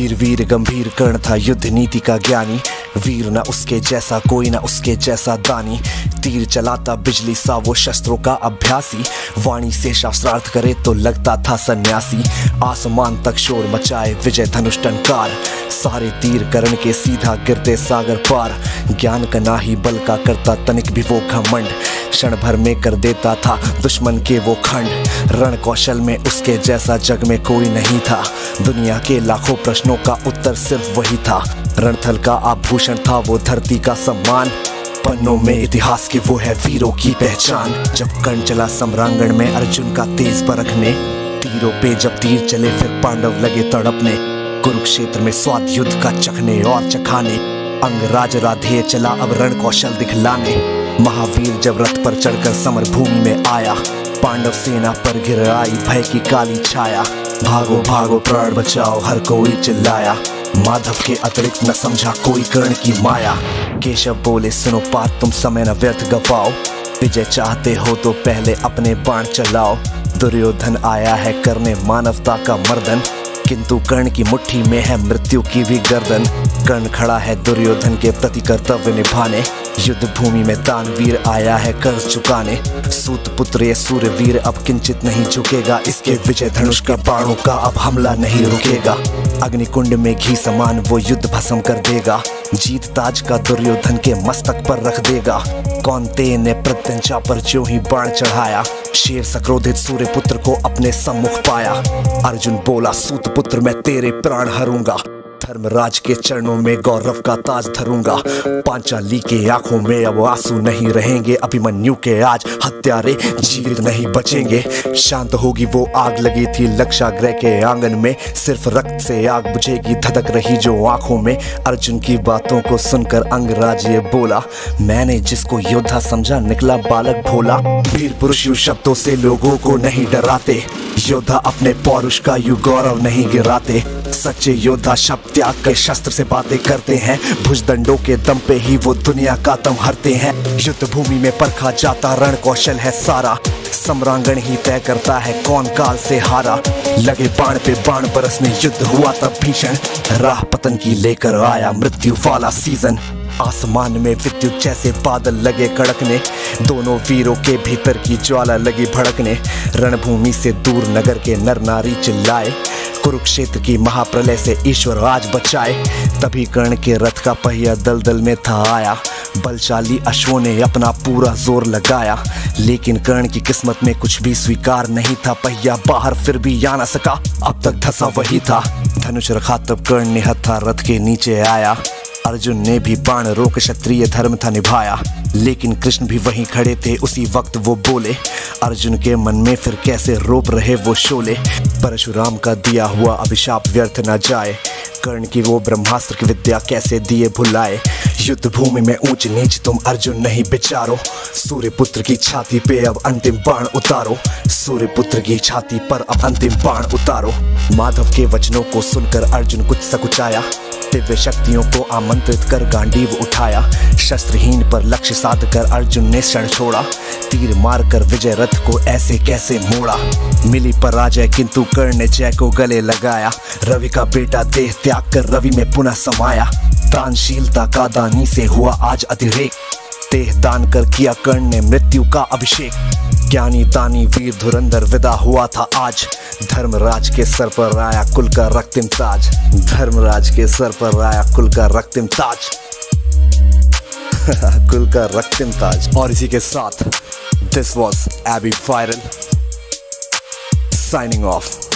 वीर वीर गंभीर कर्ण था युद्ध नीति का ज्ञानी, वीर न उसके जैसा कोई न उसके जैसा दानी। तीर चलाता बिजली सा वो शस्त्रों का अभ्यासी, वाणी से शास्त्रार्थ करे तो लगता था सन्यासी। आसमान तक शोर मचाए विजय धनुष टंकार, सारे तीर कर्ण के सीधा गिरते सागर पार। ज्ञान का ना ही बल का करता तनिक भी वो घमंड, क्षण भर में कर देता था दुश्मन के वो खंड। रण कौशल में उसके जैसा जग में कोई नहीं था, दुनिया के लाखों प्रश्नों का उत्तर सिर्फ वही था। रणथल का आभूषण था वो धरती का सम्मान, पन्नों में इतिहास की वो है वीरों की पहचान। जब कर्ण चला सम्रांगण में अर्जुन का तेज परखने, तीरों पे जब तीर चले फिर पांडव लगे तड़पने। कुरुक्षेत्र में स्वाद युद्ध का चखने और चखाने, अंगराज राधेय चला अब रण कौशल दिखलाने। महावीर जब रथ पर चढ़कर समर भूमि में आया, पांडव सेना पर गिर आई भय की काली छाया। भागो भागो प्राण बचाओ हर कोई चिल्लाया, माधव के अतिरिक्त न समझा कोई कर्ण की माया। केशव बोले सुनो बात तुम समय न व्यर्थ गवाओ, विजय चाहते हो तो पहले अपने बाण चलाओ। दुर्योधन आया है करने मानवता का मर्दन, किंतु कर्ण की मुट्ठी में है मृत्यु की भी गर्दन। कर्ण खड़ा है दुर्योधन के प्रति कर्तव्य निभाने, युद्ध भूमि में दानवीर आया है कर्ज चुकाने। सूत पुत्र ये सूर्यवीर अब किंचित नहीं झुकेगा, इसके विजय धनुष का बाणों का अब हमला नहीं रुकेगा। अग्निकुंड में घी समान वो युद्ध भस्म कर देगा, जीत ताज का दुर्योधन के मस्तक पर रख देगा। कौन्तेय ने प्रत्यंचा पर जो ही बाण चढ़ाया, शेर सक्रोधित सूर्य पुत्र को अपने सम्मुख पाया। अर्जुन बोला सूत पुत्र मैं तेरे प्राण हरूंगा, धर्मराज के चरणों में गौरव का ताज धरूंगा। पांचाली के आंखों में अब आंसू नहीं रहेंगे, अभिमन्यु के आज हत्यारे जीवित नहीं बचेंगे। शांत होगी वो आग लगी थी लक्षागृह के आंगन में, सिर्फ रक्त से आग बुझेगी धधक रही जो आंखों में। अर्जुन की बातों को सुनकर अंगराज ये बोला, मैंने जिसको योद्धा समझा निकला बालक भोला। वीर पुरुष यू शब्दों से लोगों को नहीं डराते, योद्धा अपने पौरुष का यू गौरव नहीं गिराते। सच्चे योद्धा शब्द त्याग के शस्त्र से बातें करते हैं, भुजदंडों के दम पे ही वो दुनिया का दम हरते हैं। युद्ध भूमि में परखा जाता रण कौशल है सारा, सम्रांगण ही तय करता है कौन काल से हारा। लगे बाण पे बाण बरसने युद्ध हुआ तब भीषण, राह पतन की लेकर आया मृत्यु वाला सीजन। आसमान में विद्युत जैसे बादल लगे कड़कने, दोनों वीरों के भीतर की ज्वाला लगी भड़कने। रणभूमि से दूर नगर के नर नारी चिल्लाए, कुरुक्षेत्र की महाप्रलय से ईश्वर आज बचाए। तभी कर्ण के रथ का पहिया दलदल में था आया, बलशाली अश्वों ने अपना पूरा जोर लगाया। लेकिन कर्ण की किस्मत में कुछ भी स्वीकार नहीं था, पहिया बाहर फिर भी आ न सका, अब तक धंसा वही था। धनुष रखा तब कर्ण ने हथा रथ के नीचे आया, अर्जुन ने भी बाण रोक क्षत्रिय धर्म था निभाया। लेकिन कृष्ण भी वहीं खड़े थे उसी वक्त वो बोले, अर्जुन के मन में फिर कैसे रोप रहे वो शोले। परशुराम का दिया हुआ अभिशाप व्यर्थ न जाए, कर्ण की वो ब्रह्मास्त्र की विद्या कैसे दिए भुलाए। युद्ध भूमि में ऊंच नीच तुम अर्जुन नहीं विचारो, सूर्य पुत्र की छाती पे अब अंतिम बाण उतारो। सूर्य पुत्र की छाती पर अब अंतिम बाण उतारो। माधव के वचनों को सुनकर अर्जुन कुछ सकुचाया, दिव्य शक्तियों को आमंत्रित कर गांडीव उठाया। शस्त्रहीन पर लक्ष्य साध कर अर्जुन ने क्षण छोड़ा, तीर मार कर विजय रथ को ऐसे कैसे मोड़ा। मिली पराजय किंतु कर्ण ने जय को गले लगाया, रवि का बेटा देह त्याग कर रवि में पुनः समाया। दानशीलता का दानी से हुआ आज अतिरेक, देह दान कर किया कर्ण ने मृत्यु का अभिषेक। ज्ञानी दानी वीर धुरंधर विदा हुआ था आज, धर्मराज के सर पर आया कुल का रक्तिम ताज। धर्मराज के सर पर आया कुल का रक्तिम ताज कुल का रक्तिम ताज। और इसी के साथ this was AB viral signing of.